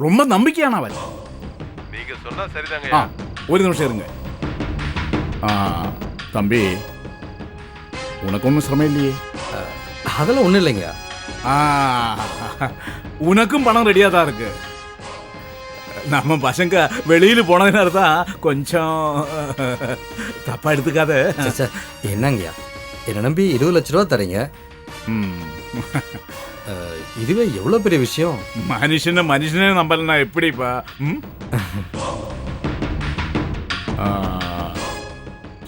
ரொம்ப நம்பிக்கையானவன். நீங்க சொன்னா சரிதாங்க. ஒரு நிமிஷம் இருங்க. தம்பி, உனக்கு ஒன்றும் சிரமம் இல்லையே? அதெல்லாம் ஒன்றும் இல்லைங்க. உனக்கும் பணம் ரெடியாக தான் இருக்கு. நம்ம பசங்க வெளியில் போனதுனால தான் கொஞ்சம் தப்பா எடுத்துக்காத. சார் என்னங்கய்யா, என்னை நம்பி 20 லட்ச ரூபா தரீங்க. இதுவே எவ்வளோ பெரிய விஷயம். மனுஷனே நம்பலன்னா எப்படிப்பா?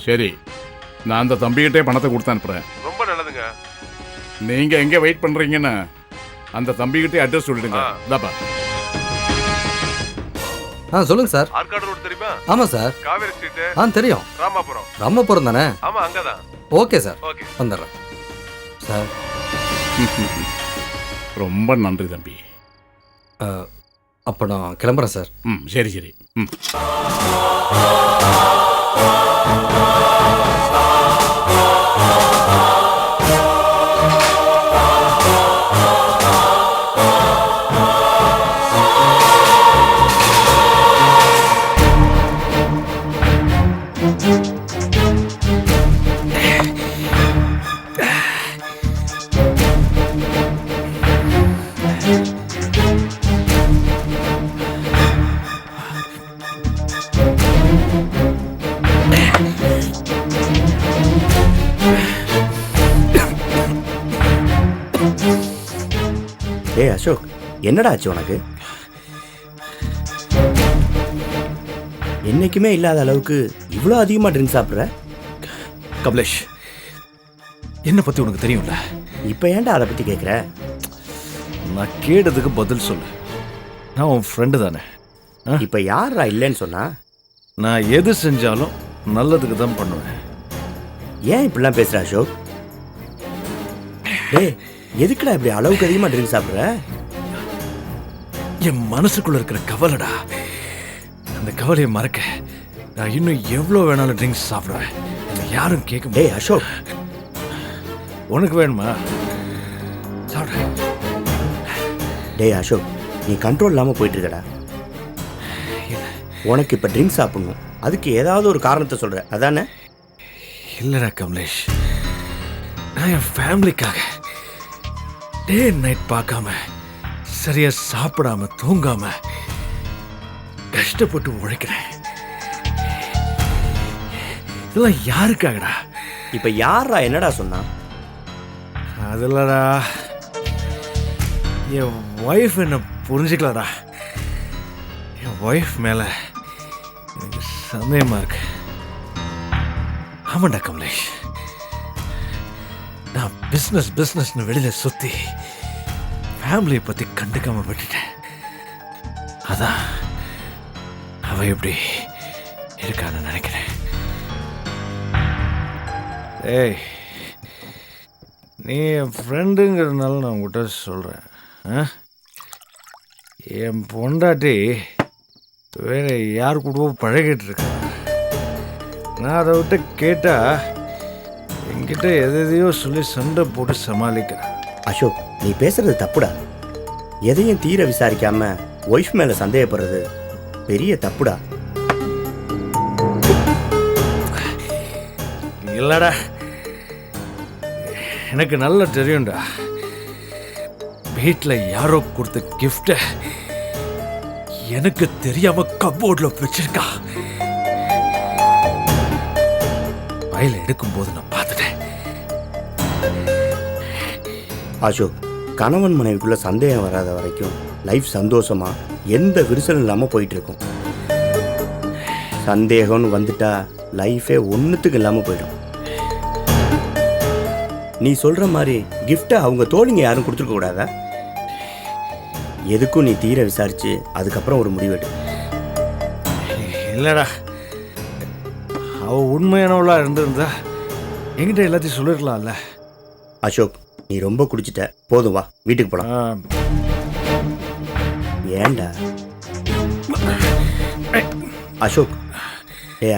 சரி, நான் அந்த தம்பிகிட்டே பணத்தை கொடுத்து அனுப்புறேன். ரொம்ப நல்லதுங்க. நீங்க எங்க வெயிட் பண்றீங்கன்னு அந்த தம்பிகிட்டே அட்ரஸ் சொல்லிடுங்க. இதாப்பா. சொல்லுங்க சார். ஆர்காடு ரோட் தெரியுமா? ஆமா சார். காவேரி ஸ்ட்ரீட். தெரியும். ராமாபுரம் தானே? ஆமா, அங்கதான். ஓகே சார், வந்துடுறேன் சார். ரொம்ப நன்றி தம்பி. அப்போ நான் கிளம்புறேன் சார். சரி சரி. அசோக், என்னடா ஆச்சு உனக்கு? என்னைக்குமே இல்லாத அளவுக்கு இவ்வளோ அதிகமாக ட்ரிங்க் சாப்பிட்ற? கமலேஷ், என்னை பற்றி உனக்கு தெரியும்ல. இப்போ ஏன்டா அதை பற்றி கேட்குற? நான் கேட்டதுக்கு பதில் சொல்லு. நான் உன் ஃப்ரெண்டு தானே. இப்போ யாரா இல்லைன்னு சொன்னா? நான் எது செஞ்சாலும் நல்லதுக்கு தான் பண்ணுவேன். ஏன் இப்படிலாம் பேசுகிற அசோக்? டேய், எதுக்குடா இப்படி அளவுக்கு அதிகமாக ட்ரிங்க் சாப்பிட்ற? என் மனசுக்குள்ள இருக்கிற கவலைடா. அந்த கவலையை மறக்க நான் இன்னும் எவ்வளோ வேணாலும் ட்ரிங்க்ஸ் சாப்பிடுவேன். என்னை யாரும் கேட்க முடியாது. டேய் அசோக், உனக்கு வேணுமா? சாப்பிடு. டேய் அசோக், நீ கண்ட்ரோல் இல்லாமல் போயிட்டு இருக்கடா. உனக்கு இப்போ ட்ரிங்க்ஸ் சாப்பிடணும், அதுக்கு ஏதாவது ஒரு காரணத்தை சொல்கிற, அதானே? இல்லைடா கமலேஷ், நான் என் ஃபேமிலிக்காக டே நைட் பார்க்காம, சரியா சாப்பிடாம தூங்காம கஷ்டப்பட்டு உழைக்கிறேன். இதெல்லாம் யாருக்காகடா? இப்போ யாரா என்னடா சொன்னா? அதில்லடா, என் ஒய்ஃப் என்ன புரிஞ்சுக்கலடா. என் ஒய்ஃப் மேலே எனக்கு சந்தேகமாக இருக்கு. ஆமாண்டா கமலேஷ், நான் பிஸ்னஸ்னு வெளியில் சுற்றி ஃபேமிலியை பற்றி கண்டுக்காமல் விட்டுட்டேன். அதான் அவ எப்படி இருக்கான்னு நினைக்கிறேன். ஏய், நீ என் ஃப்ரெண்டுங்கிறதுனால நான் உங்கள்கிட்ட சொல்கிறேன். என் பொண்டாட்டி வேற யார் கூடவோ பழகிட்டு இருக்கேன். நான் அதை விட்டு கேட்டால் என்கிட்ட எதையோ சொல்லி சண்டை போட்டு சமாளிக்கிறேன். அசோக், நீ பேசுறது தப்புடா. எதையும் தீர விசாரிக்காம ஒய்ஃப் மேல சந்தேகப்படுறது பெரிய தப்புடா. இல்லடா, எனக்கு நல்லா தெரியும்டா. வீட்டில் யாரோ கொடுத்த கிஃப்ட எனக்கு தெரியாம கப்போர்ட்ல வச்சிருக்கா. வயல எடுக்கும்போது நான் பார்த்துட்டேன். அசோக், கணவன் மனைவிக்குள்ள சந்தேகம் வராத வரைக்கும் லைஃப் சந்தோஷமா எந்த விரிசலும் இல்லாமல் போயிட்டு இருக்கும். சந்தேகம்னு வந்துட்டா லைஃபே ஒன்றுத்துக்கு இல்லாமல் போயிடும். நீ சொல்ற மாதிரி கிஃப்டை அவங்க தோழிங்க யாரும் கொடுத்துருக்க கூடாதா? எதுக்கும் நீ தீர விசாரிச்சு அதுக்கப்புறம் ஒரு முடிவெடு. இல்லடா, அவ உண்மையானவளா இருந்திருந்தா என்கிட்ட எல்லாத்தையும் சொல்லிருக்கலாம்ல. அசோக், நீ ரொம்ப குடிச்சிட்ட, போதும், வா வீட்டுக்கு போலாம். ஏண்டா அசோக்?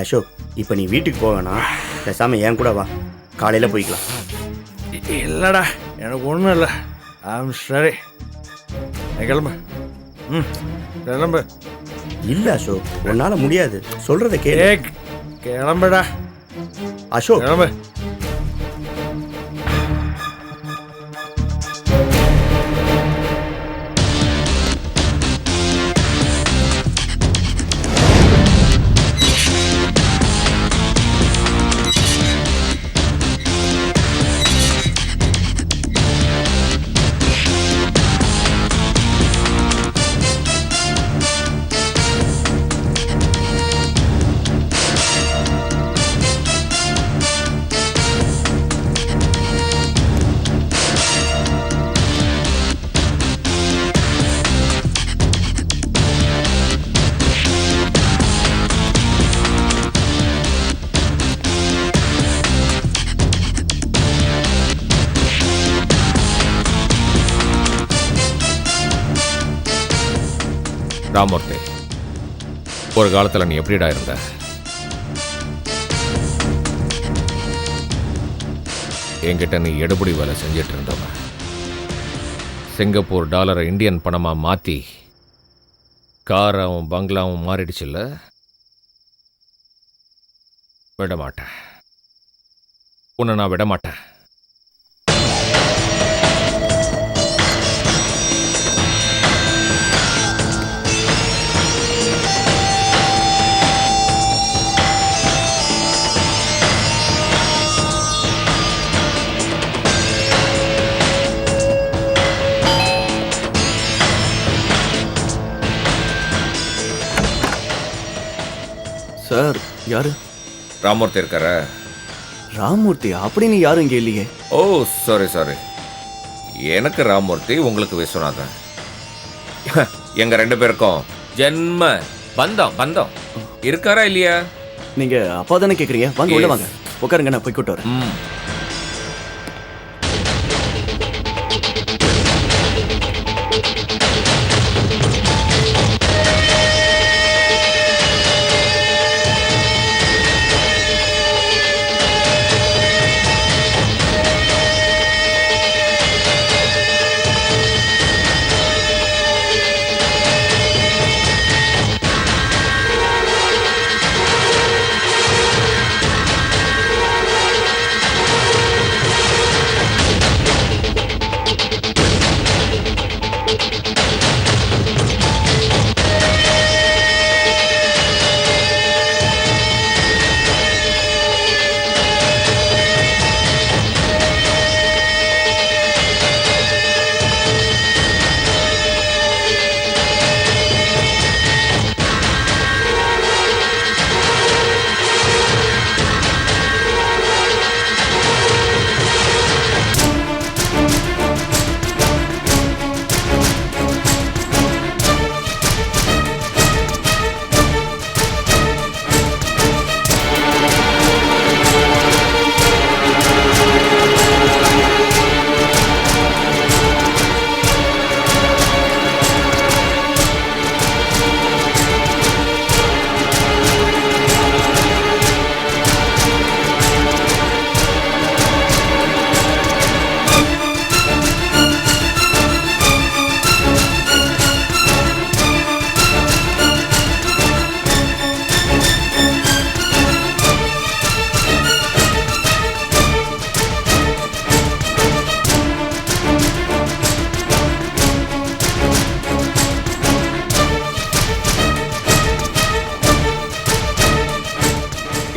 அசோக், இப்போ நீ வீட்டுக்கு போவேனா? பேசாம ஏன் கூட வா, காலையில் போய்க்கலாம். இல்லடா, எனக்கு ஒன்றும் இல்லை. ஐம் சரி, கிளம்பு. கிளம்பு. இல்ல அசோக், உன்னால முடியாது. சொல்றத கேளு. ஏய், கிளம்புடா. அசோக், கிளம்பு. ராமூர்த்தி, ஒரு காலத்தில் நீ எப்படிடா இருந்த? என்கிட்ட நீ எடுபடி வேலை செஞ்சிட்டு இருந்தவன். சிங்கப்பூர் டாலரை இந்தியன் பணமாக மாற்றி காராவும் பங்களாவும் மாறிடுச்சுல்ல? விட மாட்டேன், உன்னை நான் விட மாட்டேன். சார், யாரு? ராமூர்த்தி இருக்கார? ராமூர்த்தி அப்படின்னு யாரும் இங்கே இல்லையே. ஓ, சாரி. எனக்கு ராமூர்த்தி, உங்களுக்கு விஸ்வநாதன். எங்க 2 பேருக்கும் ஜென்ம பந்தம் இருக்காரா இல்லையா? நீங்க அப்பா தானே கேக்குறீங்க? வாங்க உள்ள வாங்க, உட்காருங்க, நான் போய் கூட்டு வரேன்.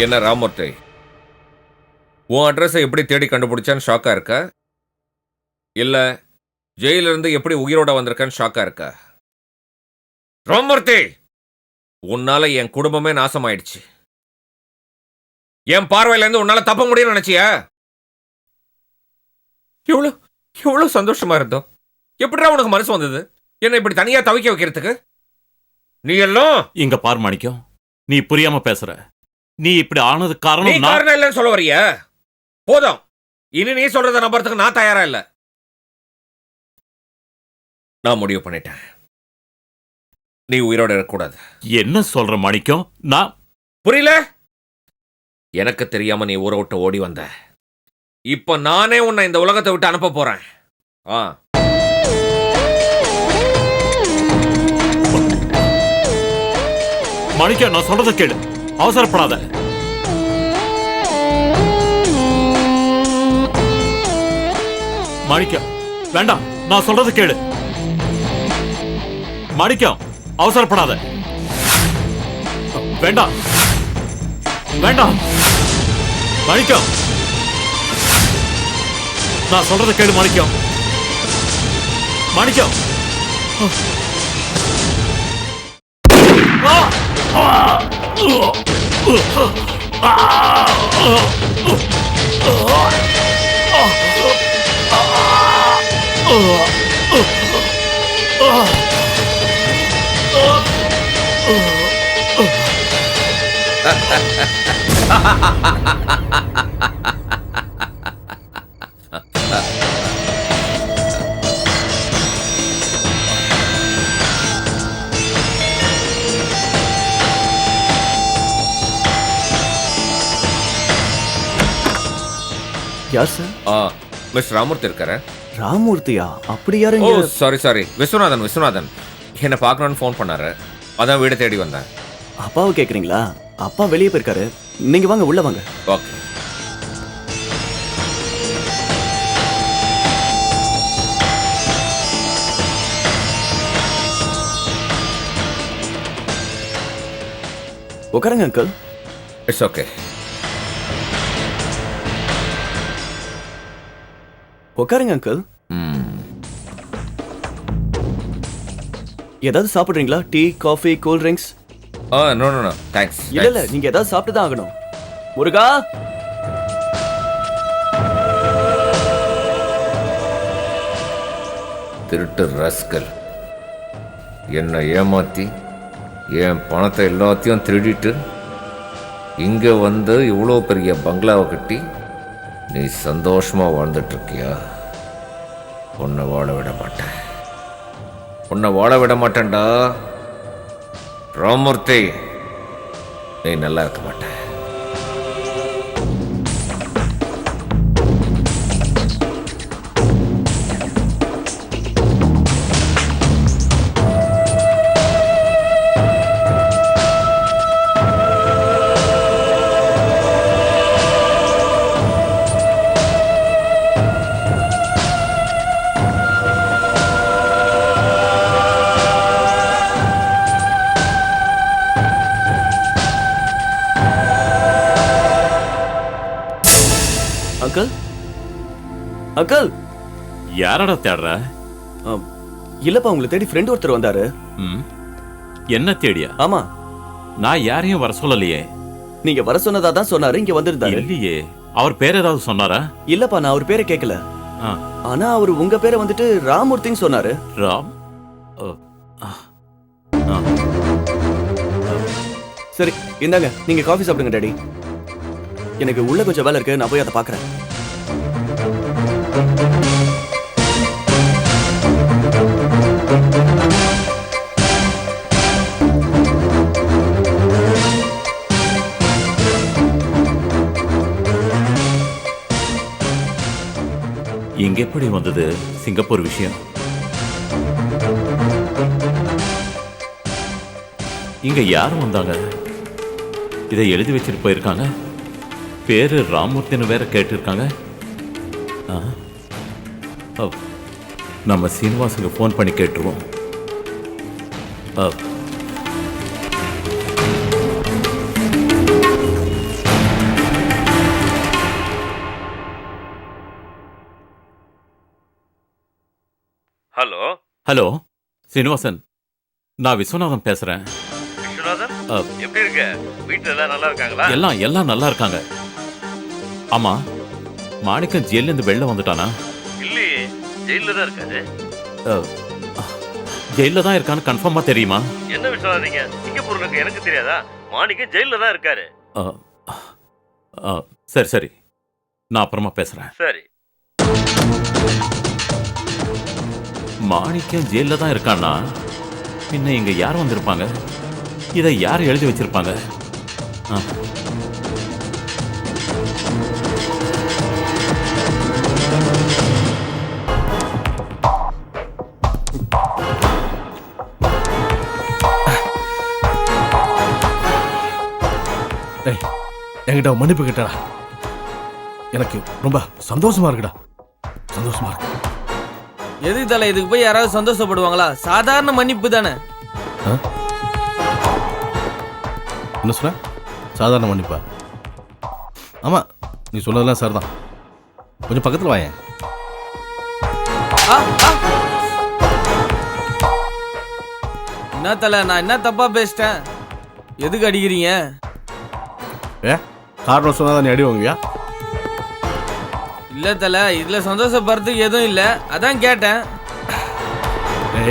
என்ன ராமூர்த்தி, உன் அட்ரஸை எப்படி தேடி கண்டுபிடிச்சான்னு ஷாக்கா இருக்க? இல்ல ஜெயிலிருந்து எப்படி உயிரோட வந்திருக்கான்னு ஷாக்கா இருக்க? ராமூர்த்தி, உன்னால என் குடும்பமே நாசமாயிடுச்சு. என் பார்வையில இருந்து உன்னால தப்ப முடியும்னு நினைச்சியா? எவ்வளவு சந்தோஷமா இருந்தோம். எப்படிடா உனக்கு மனசு வந்தது என்ன இப்படி தனியா தவிக்க வைக்கிறதுக்கு? நீ எல்லாம் இங்க பார் மாணிக்கம், நீ புரியாம பேசுற. நீ இப்படி ஆனது நீ காரணம் காரணம் இல்லைன்னு சொல்ல வரியா? போதும், இனி நீ சொல்றத நம்புறதுக்கு நான் தயாரா இல்ல. நான் முடிவு பண்ணிட்டேன், நீ உயிரோட இருக்கக்கூடாது. என்ன சொல்ற மாணிக்கம்? நான் புரியல? எனக்கு தெரியாம நீ ஊரை விட்டு ஓடி வந்த. இப்ப நானே உன்னை இந்த உலகத்தை விட்டு அனுப்ப போறேன். மாணிக்கம், நான் சொல்றத கேளு, அவசரப்படாத. மாணிக்கம், வேண்டாம், நான் சொல்றத கேளு. மாணிக்கம், அவசரப்படாத. வேண்டாம், வேண்டாம். மாணிக்கம், நான் சொல்றத கேளு. மாணிக்கம், மாணிக்கம். யார் சார்? மிஸ்டர் ராமூர்த்தி இருக்காரு? ராமூர்த்தியா? அப்படி யாரு? ஓ சாரி, விஸ்வநாதன் என்ன பார்க்கணும்னு ஃபோன் பண்ணாரு. அதான் வீடு தேடி வந்தேன். அப்பாவை கேக்குறீங்களா? அப்பா வெளியே போயிருக்காரு. நீங்க வாங்க, உள்ள வாங்க. ஓகே. உட்காருங்க அங்கிள். It's okay. உட்காருங்க அங்கிள். ஏதாவது சாப்பிடுறீங்களா? Tea, coffee, cool drinks? No thanks. இல்ல, நீங்க ஏதாவது சாப்பிட்டு தான் ஆகணும். முருகா, திருட்டு ரஸ்கல் என்னை ஏமாத்தி என் பணத்தை எல்லாத்தையும் திருடிட்டு இங்கே வந்து இவ்வளோ பெரிய பங்களாவை கட்டி நீ சந்தோஷமாக வாழ்ந்துட்டு இருக்கியா? உன்னை வாழ விட மாட்டேன்டா ராமூர்த்தி. நீ நல்லா இருக்க மாட்ட. Uncle, uncle. யாரடா தேடுற? இல்லப்பா, உங்களை தேடி ஃப்ரெண்ட் ஒருத்தர் வந்தாரு. என்ன தேடியா? ஆமா. நான் யாரையும் வர சொல்லலையே. நீங்க வர சொன்னதா தான் சொன்னாரு. இங்க வந்திருந்தாரு. இல்லையே. அவர் பேர் ஏதாவது சொன்னாரா? இல்லப்பா, நான் அவர் பேரை கேட்கல. ஆ. ஆனா அவர் உங்க பேரை வந்துட்டு ராமூர்த்தின்னு சொன்னாரு. ராம்? சரி, இந்தாங்க, நீங்க காஃபி சாப்பிடுங்க டாடி. எனக்கு உள்ள கொஞ்சம் வேலை இருக்கு, நான் போய் அதை பாக்குறேன். இங்க எப்படி வந்தது சிங்கப்பூர் விஷயம்? இங்க யாரும் வந்தாங்க? இதை எழுதி வச்சுட்டு போயிருக்காங்க. பேரு ராமூர்த்தின்னு வேற கேட்டிருக்காங்க. நம்ம சீனிவாசுக்கு ஃபோன் பண்ணி கேட்டுருவோம். ஹலோ ஹலோ சீனிவாசன், நான் விஸ்வநாதன் பேசுறேன். விஸ்வநாதன், எப்படி இருக்க? வீட்டுல எல்லாம் நல்லா இருக்காங்களா? எல்லாம் நல்லா இருக்காங்க. ஆமா, மாணிக்கம் ஜெயில இருந்து வெளில வந்துட்டானா? இல்லையே, ஜெயில தான் இருக்காரு. ஜெயில தான் இருக்கான்னு கன்ஃபார்மா தெரியுமா? என்ன விஸ்வநாதன், நீங்க சிங்கப்பூர்ல இருக்க எனக்கு தெரியாதா? மாணிக்கம் ஜெயில தான் இருக்காரு. சரி, நான் அப்புறமா பேசுறேன். சரி. மாணிக்கம் ஜெயில தான் இருக்கான்னா பின்ன இங்க யார் வந்திருப்பாங்க? இதை யார் எழுதி வச்சிருப்பாங்க? டேய் என்கிட்ட மன்னிப்பு கேட்டடா. எனக்கு ரொம்ப சந்தோஷமா இருக்குடா, சந்தோஷமா இருக்கு. எதுக்கு தலை இதுக்கு போய் யாராவது சந்தோஷப்படுவாங்களா? சாதாரண மன்னிப்பு தானே. என்ன சொன்ன? சாதாரண மன்னிப்பா? ஆமா, நீ சொன்னதெல்லாம் சார் தான். கொஞ்சம் பக்கத்தில் வாயேன். என்ன தலை, நான் என்ன தப்பா பேசிட்டேன்? எதுக்கு அடிக்கிறீங்க? காரணம் சொன்னா நீ அடி வாங்குவியா? இல்ல தலை, இதுல சந்தோஷப்படுறதுக்கு எதுவும் இல்ல, அதான் கேட்டேன்.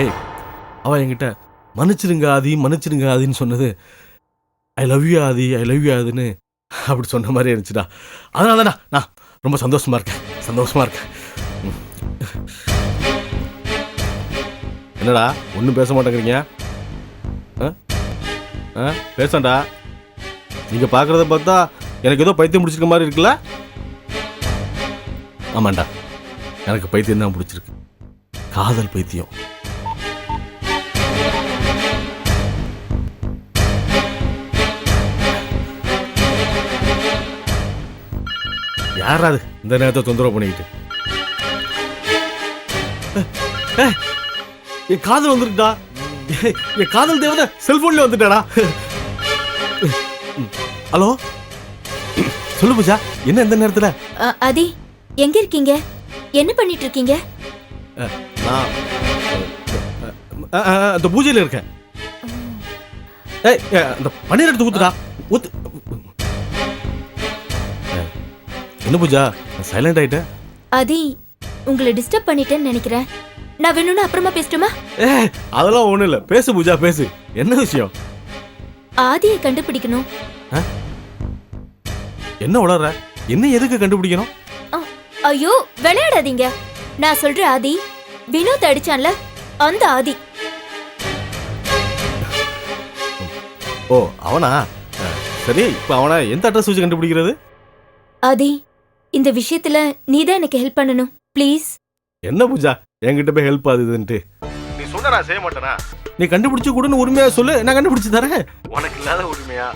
ஏய், அவன் என்கிட்ட மன்னிச்சிடுங்க ஆதி, மன்னிச்சிடுங்க ஆதின்னு சொன்னது I love you Aadhi, I love you ஆதின்னு அப்படி சொன்ன மாதிரி இருந்துச்சுடா. அதனால தான்டா நான் ரொம்ப சந்தோஷமா இருக்கேன், சந்தோஷமா இருக்கேன். என்னடா ஒன்றும் பேச மாட்டேங்கிறீங்க? பேசண்டா. நீங்கள் பார்க்குறத பார்த்தா எனக்கு ஏதோ பைத்தியம் பிடிச்சிருக்க மாதிரி இருக்குல்ல? ஆமாண்டா, எனக்கு பைத்தியம் தான் பிடிச்சிருக்கு, காதல் பைத்தியம். யாராது இந்த நேரத்தை தொந்தரவு பண்ணிக்கிட்டு? என் காதல் வந்துருக்கா, என் காதல் தேவதை செல்போன்ல வந்துட்டாடா. ஹலோ, சொல்லு பூஜா, என்ன இந்த நேரத்துல? ஆதி, எங்க இருக்கீங்க? என்ன பண்ணிட்டு இருக்கீங்க? நான் அந்த பூஜையில இருக்கேன். அந்த பன்னீர் எடுத்து ஊத்துடா, ஊத்து. என்ன பூஜா சைலண்ட் ஆயிட்ட? ஆதி, உங்களை டிஸ்டர்ப் பண்ணிட்டேன்னு நினைக்கிறேன். நான் வேணும்னா அப்புறமா பேசட்டுமா? அதெல்லாம் ஒண்ணும் இல்ல, பேசு பூஜா பேசு. என்ன விஷயம்? ஆதியை கண்டுபிடிக்கணும். என்ன உளற? என்ன எதுக்கு கண்டுபிடிக்கணும்? ஐயோ விளையாடாதீங்க. நான் சொல்ற ஆதி வினோத் அடிச்சான்ல, அந்த ஆதி. ஓ அவனா? சரி, இப்ப அவனை எந்த அட்ரஸ் வச்சு கண்டுபிடிக்கிறது? ஆதி, இந்த விஷயத்துல நீதான் எனக்கு ஹெல்ப் பண்ணணும் ப்ளீஸ். என்ன பூஜா என்கிட்ட போய் ஹெல்ப் ஆகுதுன்ட்டு நீ சொன்ன நான் செய்ய மாட்டேனா? நீ கண்டுபிடிச்சு கூடன்னு உரிமையா சொல்லு, நான் கண்டுபிடிச்சு தரேன். உனக்கு இல்லாத உரிமையா?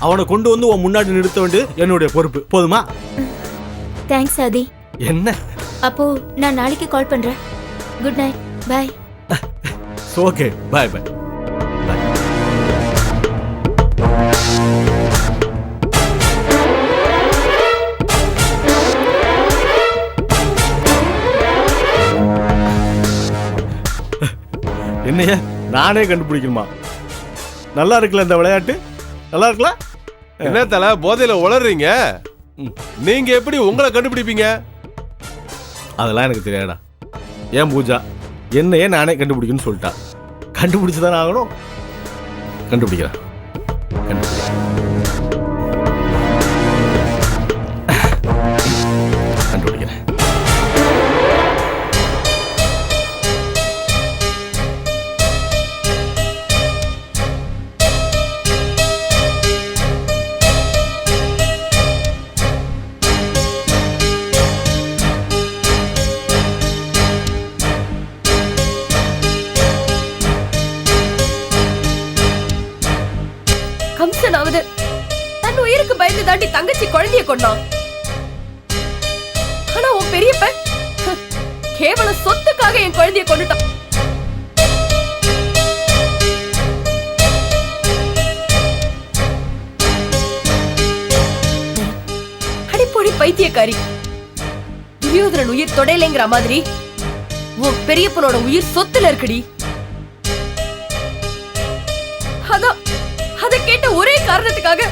அவனை கொண்டு வந்து உன் முன்னாடி நிறுத்த வேண்டியது என்னுடைய பொறுப்பு, போதுமா? தேங்க்ஸ் ஆதி. என்ன? அப்போ நான் நாளைக்கு கால் பண்றேன். Good night, bye. Okay, bye bye. என்னைய நானே கண்டுபிடிக்கணுமா? நல்லா இருக்குல்ல இந்த விளையாட்டு? நல்லா இருக்குல்ல? என்ன தல போதையில உளறீங்க? நீங்க எப்படி உங்களை கண்டுபிடிப்பீங்க? அதெல்லாம் எனக்கு தெரியாதா. ஏன் பூஜா என்னையே நானே கண்டுபிடிக்கணும்னு சொல்லிட்டா, கண்டுபிடிச்சுதானே ஆகணும். கண்டுபிடிக்கிறேன், கண்டுபிடிக்கிறேன். கம்சனாவது தன் உயிருக்கு பயந்து தாண்டி தங்கச்சி குழந்தைய கொண்டான். ஆனா உன் பெரியப்பன் கேவல சொத்துக்காக என் குழந்தைய கொண்டுட்டான். அடிப்பொடி பைத்தியக்காரி. துரியோதனன் உயிர் தொடையிலைங்கிற மாதிரி உன் பெரியப்பனோட உயிர் சொத்துல இருக்குடி. அதான் அதை கேட்ட ஒரே காரணத்துக்காக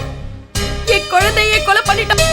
என் குழந்தையை கொலை பண்ணிட்டான்.